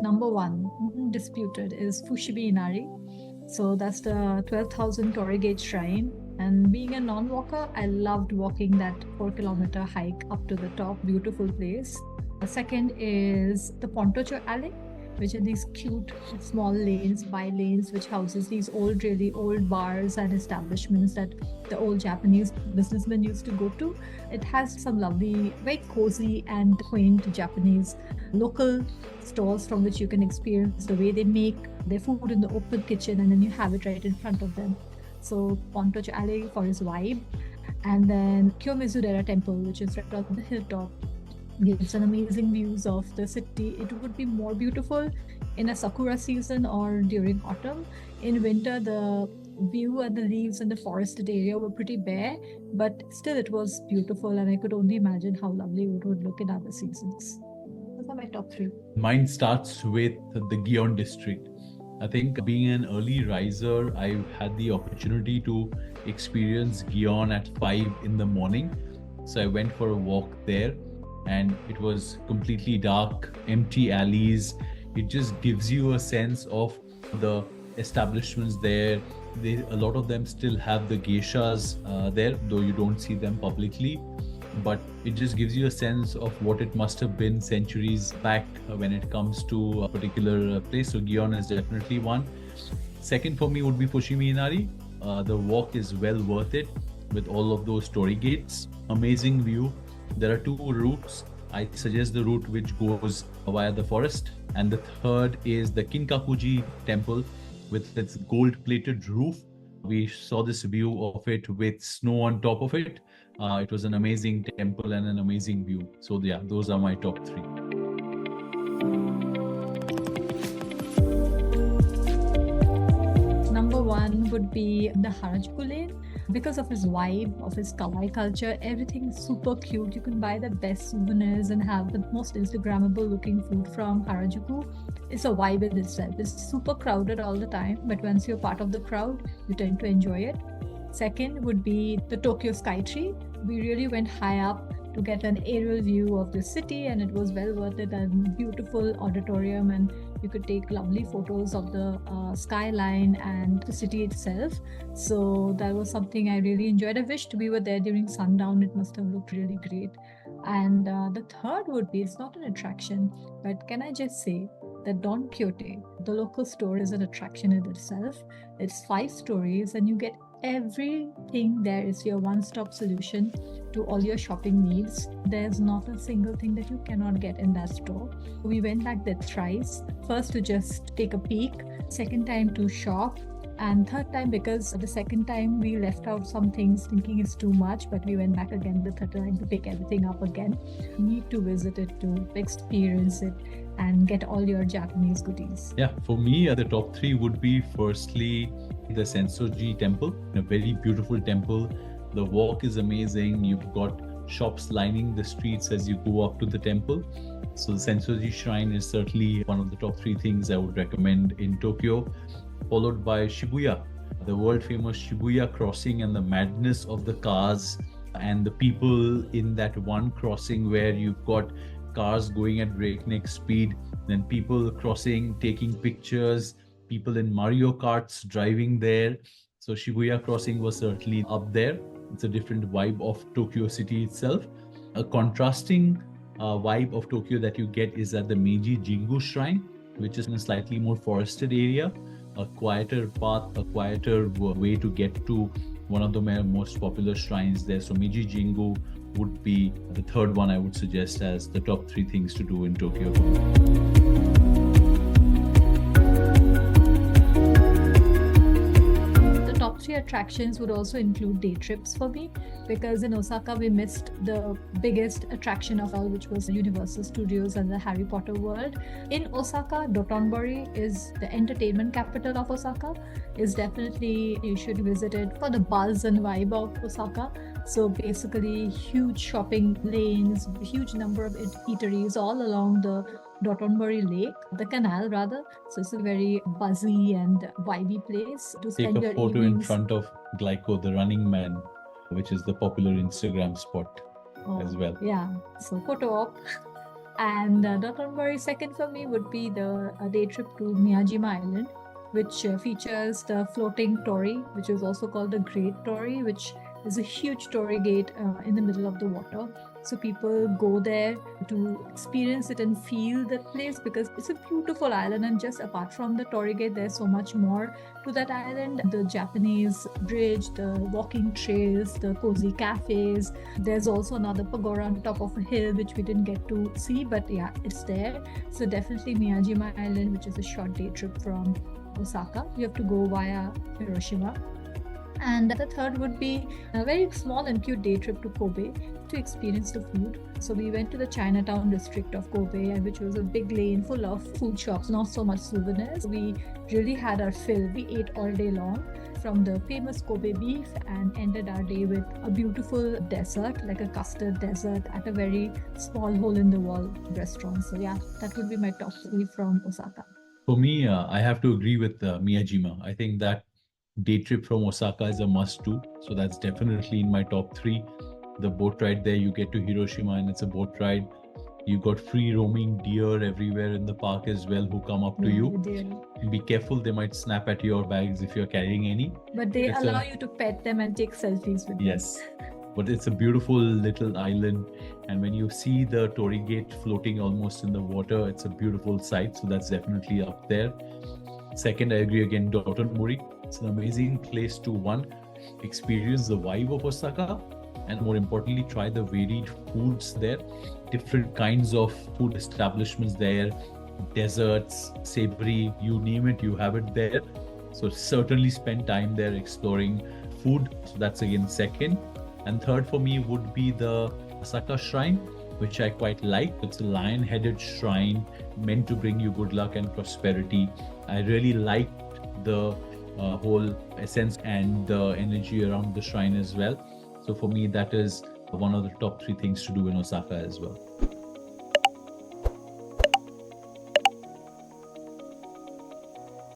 Number one, disputed, is Fushimi Inari. So that's the 12,000 Torii Gate shrine. And being a non-walker, I loved walking that 4-kilometer hike up to the top. Beautiful place. The second is the Pontocho Alley, which are these cute small lanes, by lanes, which houses these really old bars and establishments that the old Japanese businessmen used to go to. It has some lovely, very cozy and quaint Japanese local stores from which you can experience the way they make their food in the open kitchen, and then you have it right in front of them. So Pontocho Alley for his vibe. And then Kyomizu-dera Temple, which is right on the hilltop, gives an amazing views of the city. It would be more beautiful in a sakura season or during autumn. In winter, the view and the leaves and the forested area were pretty bare, but still it was beautiful, and I could only imagine how lovely it would look in other seasons. Those are my top three. Mine starts with the Gion district. I think being an early riser, I had the opportunity to experience Gion at 5 in the morning. So I went for a walk there, and it was completely dark, empty alleys. It just gives you a sense of the establishments there. A lot of them still have the geishas there, though you don't see them publicly. But it just gives you a sense of what it must have been centuries back when it comes to a particular place. So Gion is definitely one. Second for me would be Fushimi Inari. The walk is well worth it with all of those torii gates. Amazing view. There are 2 routes. I suggest the route which goes via the forest. And the third is the Kinkakuji temple with its gold-plated roof. We saw this view of it with snow on top of it. It was an amazing temple and an amazing view. So yeah, those are my top 3. Number one would be the Harajuku Lane. Because of his vibe, of his kawaii culture, everything is super cute. You can buy the best souvenirs and have the most Instagrammable looking food from Harajuku. It's a vibe in itself. It's super crowded all the time, but once you're part of the crowd, you tend to enjoy it. Second would be the Tokyo Skytree. We really went high up to get an aerial view of the city, and it was well worth it. And beautiful auditorium, and you could take lovely photos of the skyline and the city itself. So that was something I really enjoyed. I wished we were there during sundown. It must have looked really great. And the third would be, it's not an attraction, but can I just say that Don Quixote, the local store, is an attraction in itself. It's 5 stories, and you get everything there. Is your one-stop solution to all your shopping needs. There's not a single thing that you cannot get in that store. We went back there thrice. First to just take a peek, second time to shop, and third time because the second time we left out some things thinking it's too much, but we went back again the third time to pick everything up again. You need to visit it to experience it and get all your Japanese goodies. Yeah, for me, the top 3 would be firstly the Sensoji temple, a very beautiful temple. The walk is amazing. You've got shops lining the streets as you go up to the temple. So the Sensoji shrine is certainly one of the top 3 things I would recommend in Tokyo, followed by Shibuya, the world famous Shibuya crossing, and the madness of the cars and the people in that one crossing where you've got cars going at breakneck speed, then people crossing, taking pictures, people in Mario Karts driving there. So Shibuya crossing was certainly up there. It's a different vibe of Tokyo city itself. A contrasting vibe of Tokyo that you get is at the Meiji Jingu Shrine, which is in a slightly more forested area, a quieter path, a quieter way to get to one of the most popular shrines there. So Meiji Jingu would be the third one I would suggest as the top 3 things to do in Tokyo. Top 3 attractions would also include day trips for me, because in Osaka we missed the biggest attraction of all, which was Universal Studios and the Harry Potter world. In Osaka, Dotonbori is the entertainment capital of Osaka. Is definitely, you should visit it for the buzz and vibe of Osaka. So basically huge shopping lanes, huge number of eateries all along the Dotonbori Lake, the canal rather. So it's a very buzzy and vibey place to Take spend a your photo in evenings. front of Glyco, the running man, which is the popular Instagram spot as well. Yeah, so photo op. And Dotonbori second for me would be the day trip to Miyajima Island, which features the floating torii, which is also called the Great Torii, which is a huge torii gate in the middle of the water. So people go there to experience it and feel the place because it's a beautiful island. And just apart from the torii gate, there's so much more to that island. The Japanese bridge, the walking trails, the cozy cafes. There's also another pagoda on top of a hill, which we didn't get to see, but yeah, it's there. So definitely Miyajima Island, which is a short day trip from Osaka. You have to go via Hiroshima. And the third would be a very small and cute day trip to Kobe to experience the food. So we went to the Chinatown district of Kobe, which was a big lane full of food shops, not so much souvenirs. We really had our fill. We ate all day long from the famous Kobe beef and ended our day with a beautiful dessert, like a custard dessert at a very small hole in the wall restaurant. So yeah, that would be my top three from Osaka. For me, I have to agree with Miyajima. I think that day trip from Osaka is a must do. So that's definitely in my top three. The boat ride there, you get to Hiroshima and it's a boat ride. You got free roaming deer everywhere in the park as well who come up to you. Be careful, they might snap at your bags if you're carrying any. But they allow you to pet them and take selfies with them. Yes. But it's a beautiful little island. And when you see the torii gate floating almost in the water, it's a beautiful sight. So that's definitely up there. Second, I agree again, Dotonbori. It's an amazing place to, one, experience the vibe of Osaka, and more importantly, try the varied foods there. Different kinds of food establishments there, desserts, savory, you name it, you have it there. So certainly spend time there exploring food. So that's again second. And third for me would be the Osaka Shrine, which I quite like. It's a lion-headed shrine meant to bring you good luck and prosperity. I really liked the whole essence and the energy around the shrine as well. So for me, that is one of the top three things to do in Osaka as well.